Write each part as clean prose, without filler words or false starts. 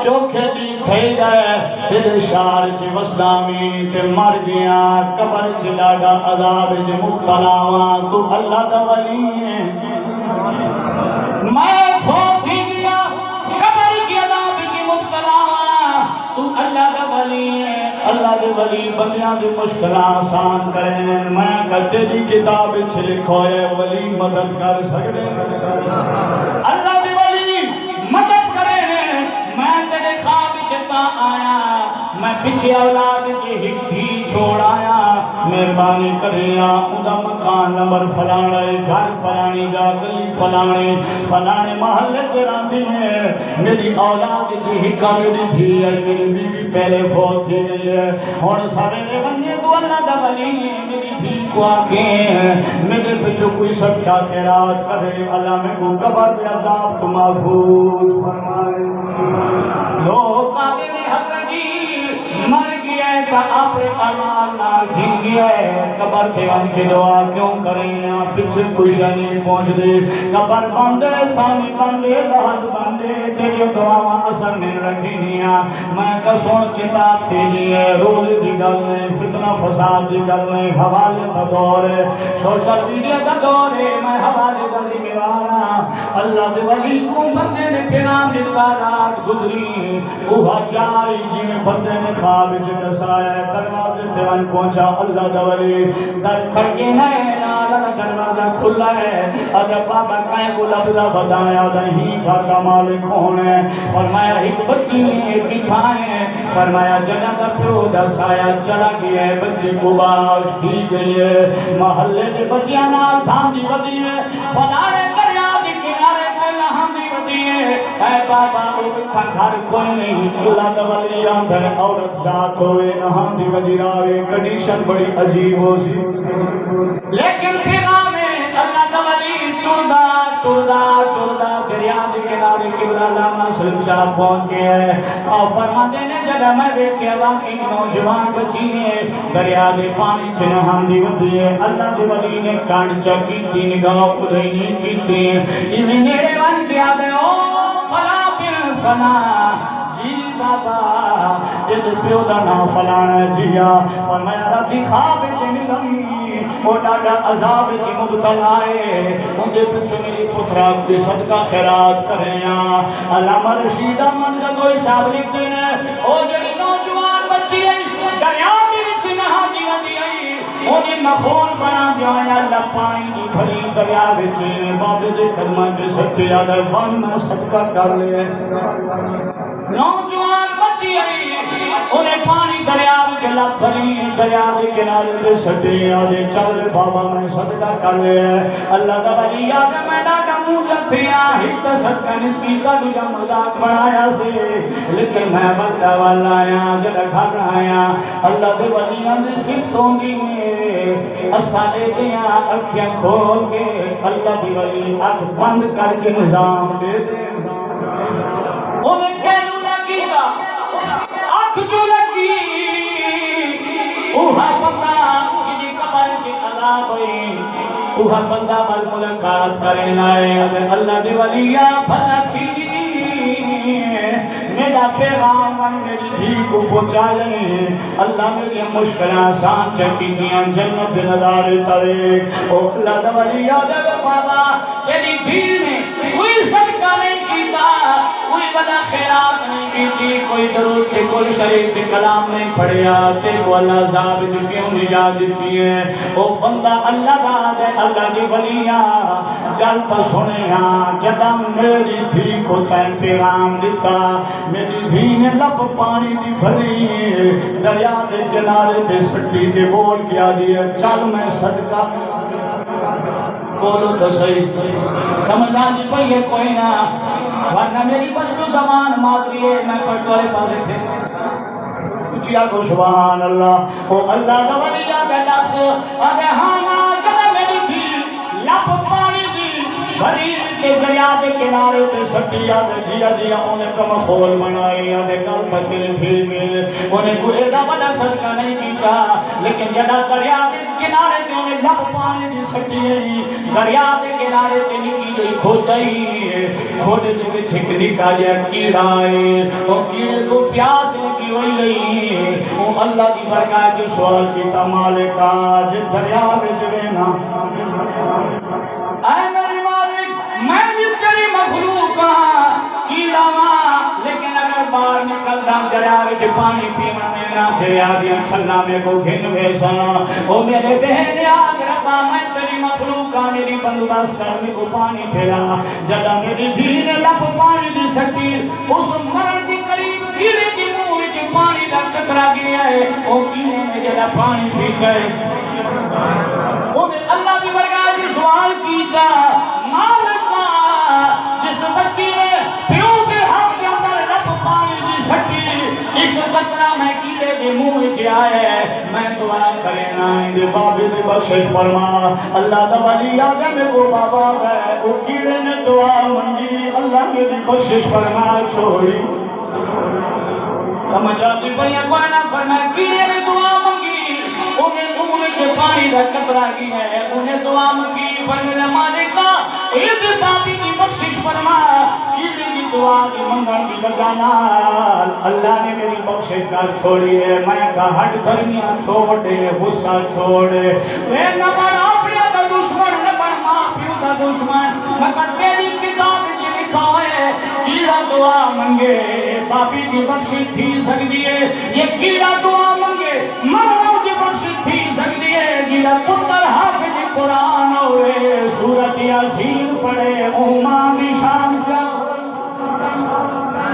چوکھے دی تھئی گئے تیرے شار چ وسلامی تے مر گیا قبر چ ڈاڈا عذاب چ مبتلا ہاں تو اللہ دا ولی ہے میں فوت ہی گیا قبر چ عذاب چ مبتلا ہاں تو اللہ دا ولی ہے اللہ دے ولی بندیاں دی مشکلاں آسان کریں میں کہتے دی کتاب وچ لکھو ہے ولی مدد کر سکدے اللہ دے ولی مدد کریں میں تیرے خواب وچ تا آیا میں پیچھے اولاد وچ ہک بھی چھوڑ آیا مہربانی کریا اوندا مکان نمبر فلانا گھر فلانی جا گلی فلانے فلانے محلے چ رہندی ہے میری اولاد وچ ہک میری دھی ہے میری بیوی پہلے فوت ہی گئی ہے ہن سویرے بندے تو اللہ دا ولی ہے میری دھی کو آکے میرے پچھو کوئی صدقہ خیرات کرے اللہ میں کو قبر دے عذاب تو محفوظ فرمائے لوگ قادر حضرت جی مر گیا ہے کہ اپنے اعمال نال گھن گیا ہے قبر کے ون کی دعا کیوں کریں پیچھے کچھ نہیں پہنچ دے قبر بندے سامنے بندے لحد بندے تیری دعا اثر نہیں رکھی نیا میں کہ سن کتاب تیجی ہے روز دی گل نہیں فتنہ فساد دی گل نہیں حوالے دا دور ہے سوشل میڈیا دا دور ہے میں حوالے دا ذمہ دار اللہ دے ولی کو بندے نے پیغام دیتا رات گزری وہ جائی جی میں بندے نے خواب دسایا دروازے تے ون پہنچا اللہ دا ولی در کھڑکے ہے نال دروازہ کھلا ہے اگر بابا کہیں کو لفظہ بتایا نہیں گھر کا مالک کون ہے فرمایا ایک بچی ہے کتھا ہے فرمایا جنا دا پیو دسایا چلا گیا ہے بچی کو باش کی گئی ہے محلے دے بچیاں نال دھاندی ودی ہے فلانے دریا دی کنارے تے لہندی ودی ہے اے بابا وہ کتھا گھر کوئی نہیں اللہ دا ولی اندر عورت ذات ہوئے نہاندی ودی راوے کنڈیشن بڑی عجیب ہو سی لیکن پیغام اللہ دا ولی ٹردا ٹردا ٹردا دریا دے کنارے قبلہ لاما سلم شاہ پہنچ گیا ہے اور فرماتے نے جب میں دیکھیا واقعی نوجوان بچی ہے دریا دے پانی چ نہاندی ودی ہے اللہ دے ولی نے کان چکی تی نگاہ خدائی نہیں کیتی انہیں میرے ون کیا دے او فلا بن فنا جی بابا جد پیو دا نا فلانا جیا فرمایا ربی خواب چنی لگی وہ ڈاڈا عذاب چی مبتلا ہے ان دے پچھو میری پترہ کوئی صدقہ خیرات کریں علامہ رشید احمد کا کوئی حساب لکھتے ہیں او جڑی نوجوان بچی ہے دریا دی وچ نہا دی ودی ہے انہیں مخول بنا دیا اللہ پانی دی بھری دریا وچ بابے دے کلمہ چ سٹے آدھے ون صدقہ کر لے نوجوان بچی ہے انہیں پانی دریا وچ لب بھری دریا دے کنارے تے سٹے آدھے چل بابا میں صدقہ کر لے اللہ دا ولی آدھے میں ڈاڈا منہ جتھیا ہت صدقہ نسکی کا دجا مذاق بنایا سے لیکن میں بندہ والا آیا جڑا گھر آیا اللہ دے ولی اندر صفتوں دی اسانے دیاں اکھیاں کھول کے اللہ دی ولی اکھ بند کر کے نظام دے دے انہیں کہنو لگی گا اکھ جو لگی اوہا بندہ کجی قبر چی عذاب ہوئی اوہا بندہ مل ملاقات کریں آئے اگر اللہ دی ولیہ بھلا کی میرا پیغام میری دھی کو پہنچائے اللہ میری مشکل آسان چکی دیا جنت نظارے ترے او اللہ دا ولیہ دے بابا تیری دھی نے کوئی صدقہ نہیں کیتا کوئی بڑا خیرات نہیں کیتی کوئی درود کے کوئی شریف کے کلام نہیں پڑھیا تیرے کو اللہ عذاب جو کیوں نجات دیتی ہے او بندہ اللہ دا دے اللہ دی ولیہ گل پر سنے جدا میری دھی کو تین پیغام دیتا میری دھی نے لب پانی دی بھری دریا دے کنارے تے سٹی تے بول کیا دیا چل میں صدقہ بولو تو صحیح سمجھا جی پہیے کوئی نہ ورنہ میری پشتو زبان مادری ہے میں پشتو والے پاسے پھر اچھیا کو سبحان اللہ او اللہ دا ولی آگے نفس آگے ہانا جب میری دھی لب پانی دی بھری کے دریا دے کنارے تے سٹی آدھے جیا جیا انہیں کم خول بنائی آدھے کل پتر ٹھیک انہیں کوئی دا بڑا صدقہ نہیں کیتا لیکن جڑا دریا دے کنارے تے انہیں لب پانی پانی دی سٹی دریا دے کنارے تے نکی جئی کھوڈائی کھوڈ دے وچ ایک نکا جا کیڑا ہے او کیڑے کو پیاس لگی ہوئی لئی او اللہ دی برکات جو سوال کیتا مالکا جے دریا وچ وینا اے میری مالک میں بھی تیری مخلوق ہاں کیڑا ہاں لیکن اگر باہر نکل دا دریا وچ پانی پینا میں نہ دریا دی چھلا میں کو گھن ویسا او میرے بہن یاد رکھا میں تیری مخلوق ہاں میری بندوبست کر میں کو پانی پھیلا جدا میری دین لب پانی دی سٹی اس مرد دی قریب کیڑے دی منہ وچ پانی دا قطرہ گیا ہے او کیڑے نے جدا پانی پی گئے انہیں اللہ کی برکات سے سوال کیتا مالکا جس بچی نے پیو کے حق کے اندر رب پانی دی سٹی ایک قطرہ میں کیڑے دے منہ وچ آیا ہے میں دعا کرنا دے بابے دی بخشش فرما اللہ دا ولی آگے میں وہ بابا ہے وہ کیڑے نے دعا منگی اللہ کی بخشش فرما چھوڑی سمجھ آتی پہیا کوئی نہ فرمائے کیڑے نے دعا منگی انہیں سے پانی دا قطرہ گیا ہے انہیں دعا منگی فرمائے مالکا عید بابی کی بخشش فرما کیڑے کی دعا کی منگن کی بجانا اللہ نے میری بخشش کر چھوڑی ہے میں کہا ہٹ درمیان چھوڑے غصہ چھوڑے اے نہ بڑا اپنے دا دشمن نہ بڑا ماں پیو دا دشمن مگر تیری کتاب وچ لکھا ہے کیڑا دعا منگے بابی کی بخشش تھی سکتی ہے یہ کیڑا دعا منگے مروں کی بخشش تھی سکتی ہے جیڑا پتر حافظ قرآن ہوئے سورت یاسین پڑھے امام شام کیا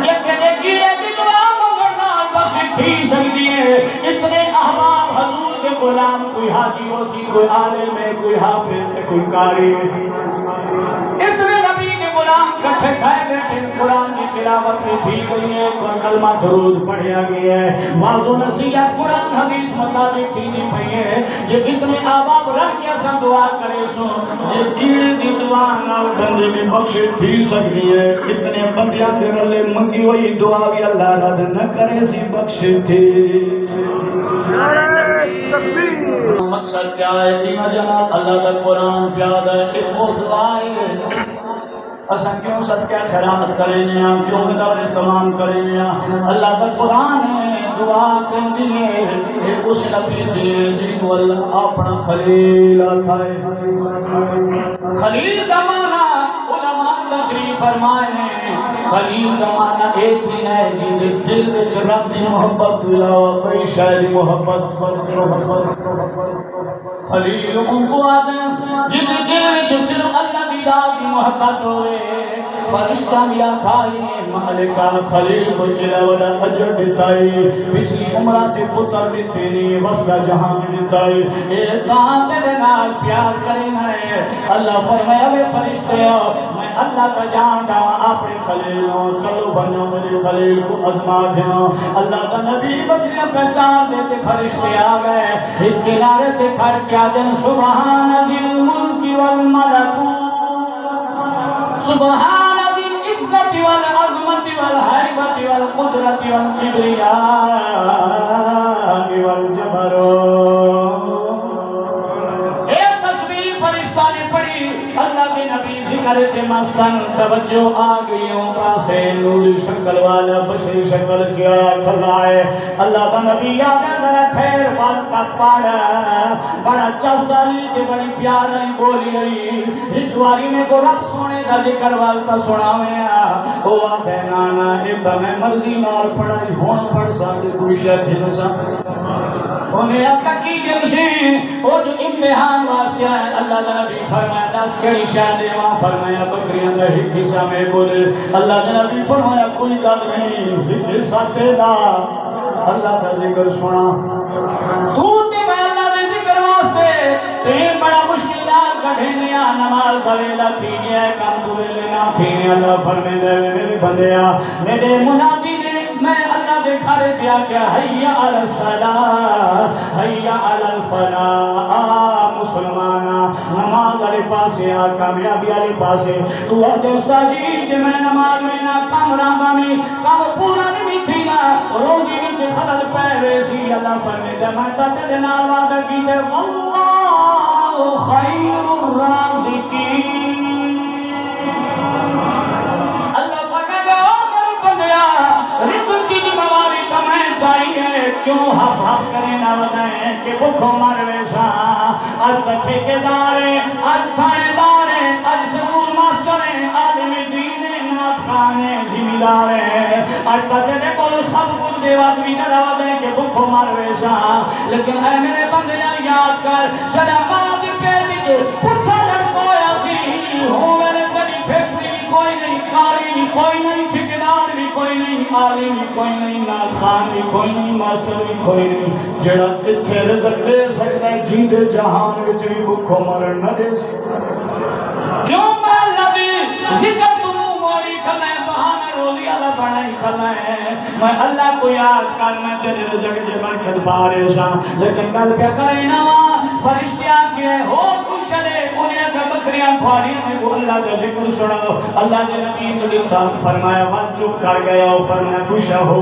یہ کہنے کیڑے کی دعا منگنا بخشش تھی سکتی ہے اتنے احباب حضور کے غلام کوئی حاجی ہو سی کوئی عالم ہے کوئی حافظ ہے کوئی قاری ہے اتنے نبی کے غلام کٹھے کھائے بیٹھے قرآن کی تلاوت میں تھی گئی ہے کلمہ درود پڑھیا گیا ہے واضح نصیحت قرآن حدیث مطابق تھی نہیں پہی ہے جب اتنے آباب رکھ کے سا دعا کرے سو جب کیڑے دی دعا نہ بندے میں بخشش تھی سکتی ہے اتنے بندیاں دے رلے منگی ہوئی دعا بھی اللہ رد نہ کرے سی بخشش تھی مقصد کیا ہے دینا جناب اللہ کا قرآن پیاد ہے کہ وہ دعائیں اساں کیوں سب کیا خیرات کریں گے کیوں دعوت تمام کریں گے اللہ کا قرآن ہے دعا کرنی ہے اس نبی دی جن کو اللہ اپنا خلیل آکھائے خلیل کا معنی علماء تشریف فرمائے ہیں خلیل کا معنی ایک ہی ہے جن دل میں رب دی محبت علاوہ کوئی شاید محبت خلیل ان کو آدھے جن دل میں صرف اللہ دی ذات کی محبت ہوئے فرشتہ دیا کھائی مالکہ خلیل کو جلوہ اجر دیتائی پچھلی عمرات پتر بھی تیری وسط جہاں بھی دیتائی ایک کہاں تیرے نال پیار کرنا ہے اللہ فرمایا بے فرشتے ہو میں اللہ کا جان ڈاوا اپنے خلیل ہوں چلو بنو میرے خلیل کو ازما دینا اللہ کا نبی بکریاں پہچان دیتے فرشتے آ گئے ایک کنارے تے کھڑ کیا دن سبحان ذی الملک والملکوت سبحان العزت والعظمت والحیبت والقدرت والکبریاء والجبروت ایک تصویر فرشتہ نے پڑھی اللہ کے نبی ذکر سے مستن توجہ آ گئی پاسے نوری شکل والا بشری شکل کیا کھلائے اللہ کا نبی یاد ذرا خیر بات کا پاڑا بڑا چسالی کے بڑی پیاری بولی رہی ہدواری میں کو رب سونے کا ذکر والتا سنا میں ہوا ہے نانا ایتا میں مرضی نال پڑھائی ہون پڑھ ساکے کوئی شاید دن سا انہیں آقا کی جنشی وہ جو امتحان واسطہ ہے اللہ نبی فرمایا دس کڑی شاید وہاں فرمایا بکریاں کا ایک حصہ میں بولے اللہ نبی فرمایا کوئی گل نہیں ایک حصہ تیرا اللہ کا ذکر سنا تو تے میں اللہ کے ذکر واسطے تین بڑا مشکلات کٹھینیا نماز دویلہ تھینیا کام دویلہ نہ تھینیا اللہ فرمے دے میرے بندیا میرے منادی نے میں اللہ دے گھر جا کے حیّ علی الصلاۃ حیّ علی الفلاح مسلمانا نماز علی پاسے کامیابی علی پاسے تو آتے استادی کہ میں نماز میں نہ کام رہا میں کام پورا نہیں تھی نا روزی وچ خلل پے ویسی اللہ فرمے دے میں تیرے نال وعدہ کیتے واللہ خیر الرازقین۔ اللہ فرماتا ہے میرے بندیا رزق کی ذمہ تمہیں چاہیے، کیوں ہف ہف کرے نہ بتائیں کہ بھوکو مر ویسا آج ٹھیکیدار ہے، آج تھانے دار ہے، آج سکول ماسٹر ہے، عالم دین ہے، نعت خوان ہے، ذمہ دار ہے، آج تیرے کو سب کچھ وقت بھی نہ دعوت ہے کہ بھوکو مر ویسا، لیکن اے میرے بندیا یاد کر جڑا ماں دی پیٹ وچ پٹھا لڑکویا سی ہوں میرے کدی فیکٹری بھی کوئی نہیں، کاری بھی کوئی نہیں، ٹھیکیدار بھی کوئی نہیں، عالم بھی کوئی نہیں، نعت خوان بھی کوئی نہیں، ماسٹر بھی کوئی نہیں، جڑا اتھے رزق دے سکتا ہے جیندے جہان وچ بھی بھوکو مرن نہ دے سکتا۔ کیوں میں نبی ذکر تنو موری کھلائیں بہانہ روزی اللہ بڑھائی کھلائیں، میں اللہ کو یاد کر میں تیرے رزق جے برکت پاریشاں، لیکن گل کیا کریں نا فرشتیاں کیے ہو کچھ دے انہیں کا بکریاں کھوالیاں میں وہ اللہ کا ذکر سنو، اللہ کے نبی تو لکھتا فرمایا من چپ کر گیا فرمایا خوشا ہو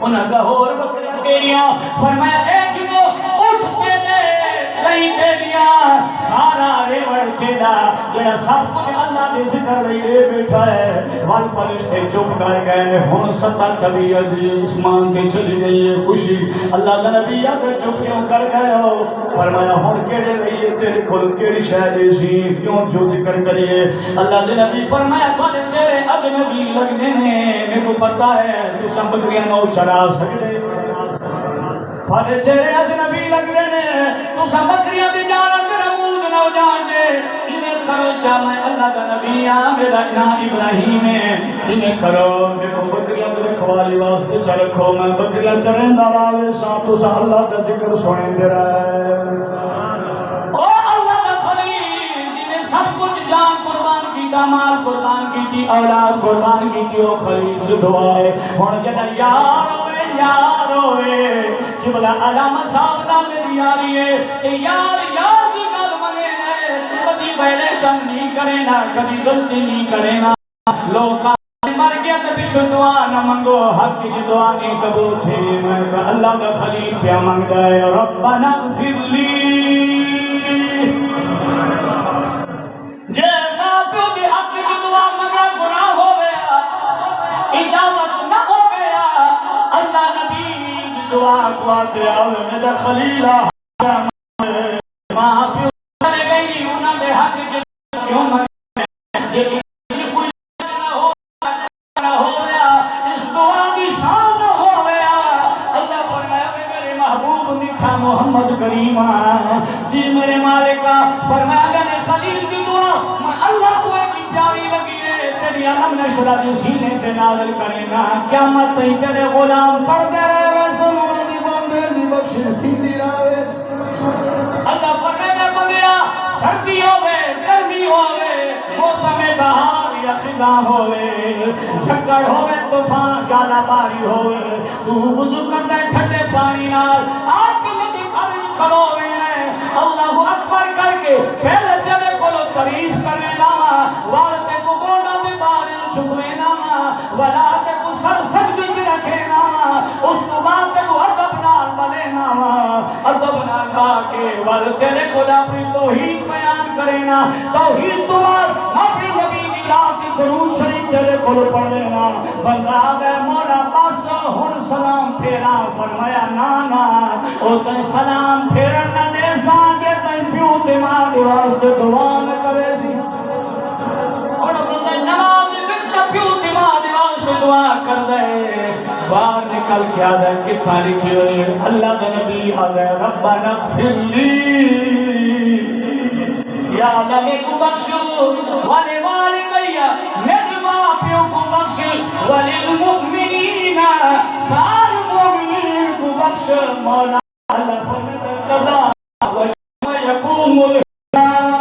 انہاں کا اور بکریاں تیریاں فرمایا اے جنو اٹھ کے دے نہیں تیریاں سارا ریوڑ تیرا جڑا سب کچھ اللہ دے ذکر لئی دے بیٹھا ہے، وال فرشتے چپ کر گئے ہن ستا طبیعت اسمان کے چلی گئی ہے خوشی، اللہ کا نبی اگر چپ کیوں کر گئے ہو فرمایا ہن کیڑے رہیے تیرے کول کیڑی شے دیسی کیوں جو ذکر کریے، اللہ کے نبی فرمایا تھوڑے چہرے اجنبی لگنے نے میرے کو پتہ ہے تو سب بکریاں نو چرا سکتے، تھوڑے چہرے اجنبی لگ رہے نے تو سب بکریاں دی جان اندر موز نہ جان دے، انہیں کرو چاہ میں اللہ کا نبی ہاں میرا نام ابراہیم ہے، انہیں کرو میرے کو بکریاں دے رکھوالی واسطے چل رکھو میں بکریاں چریں دراوے ساتھ تو سا اللہ کا ذکر سنے دے رہا ہے۔ او اللہ کا خلیل جنہیں سب کچھ جان قربان کی مال قربان کی تھی اولاد قربان کی تھی او خلیل جو دعائے ہون جنہ یار ہوئے کہ بلا علامہ صاحب نام میری یاری ہے کہ یار یار کی گل منے ہے کبھی ویلیشن نہیں کرے نا کبھی غلطی نہیں کرے نا لوگ مر گیا تو پیچھو دعا نہ منگو حق کی دعا نہیں قبول تھی میں کہا اللہ کا خلیل پیا مانگ جائے ربنا اغفر لی جے ماں پیو دی حق کی دعا مگا گناہ ہو گیا اجازت نہ ہو گیا اللہ نبی دعا کو آتے آوے میرا خلیلہ ماں پیو کرے گئی انہاں بے حق کی کیوں مانگ یہ کوئی نہ ہو گیا اس دعا کی شان ہو گیا اللہ فرمایا میرے محبوب میٹھا محمد کریمہ جی میرے مالکہ فرمایا میرے خلیل کی دعا میں اللہ کو ایک پیاری لگی ہے تیری علم نشرہ دی سینے پہ نازل کرے گا قیامت تھی تیرے غلام پڑھ دے رہے ویسے بخشن کی رہے اللہ فرمایا بندیا سردی ہوئے گرمی ہوئے موسم بہار یا خزاں ہوئے جھکڑ ہوئے طوفان جالا باری ہوئے تو وضو کرتا ہے ٹھنڈے پانی نال آپ کی ندی خرج کھڑو ہوئے ہیں اللہ اکبر کر کے پہلے تیرے کو لو تعریف کرنے لاما والتے کو گوڑا بھی بارے چھکوے ناما ولاتے کو سر سجدی کی رکھے ناما اس کو باتے کو عدب نال بلے ناما عدب نال باکے والتے کو اپنی توحید بیان کرے نا توحید تمہار اپنی نبی کی یاد کی درود شریف تیرے کو پڑھ لینا بندہ آگئے مولا بس ہن سلام پھیرا فرمایا نانا او تن سلام پھیرن نہ دے سانگے تن پیو دماغ واسطے دعا نہ کرے سی اور بندہ نماز بکتا پیو دماغ واسطے دعا کر دے باہر نکل کیا دے کتھا لکھی ہوئی اللہ کا نبی آگئے ربنا اغفر لی یا اللہ میں کو بخشو والے والدیا میری ماں پیو کو بخش وللمؤمنین سارے مومنین کو بخش مولا اللہ فرماتا قضا ویقوم الحساب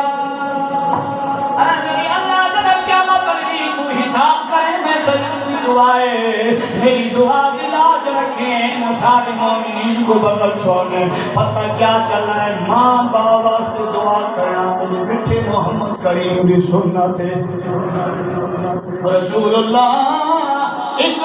میری اللہ جب قیامت کرے تو حساب کرے میں سجدی دعائے میری دعا کی لاج رکھیں سارے مومنین کو بغل چھوڑنے پتہ کیا چل رہا ہے ماں باپ واسطے دعا کرنا مجھے مٹھے محمد کریم کی سنت ہے رسول اللہ ایک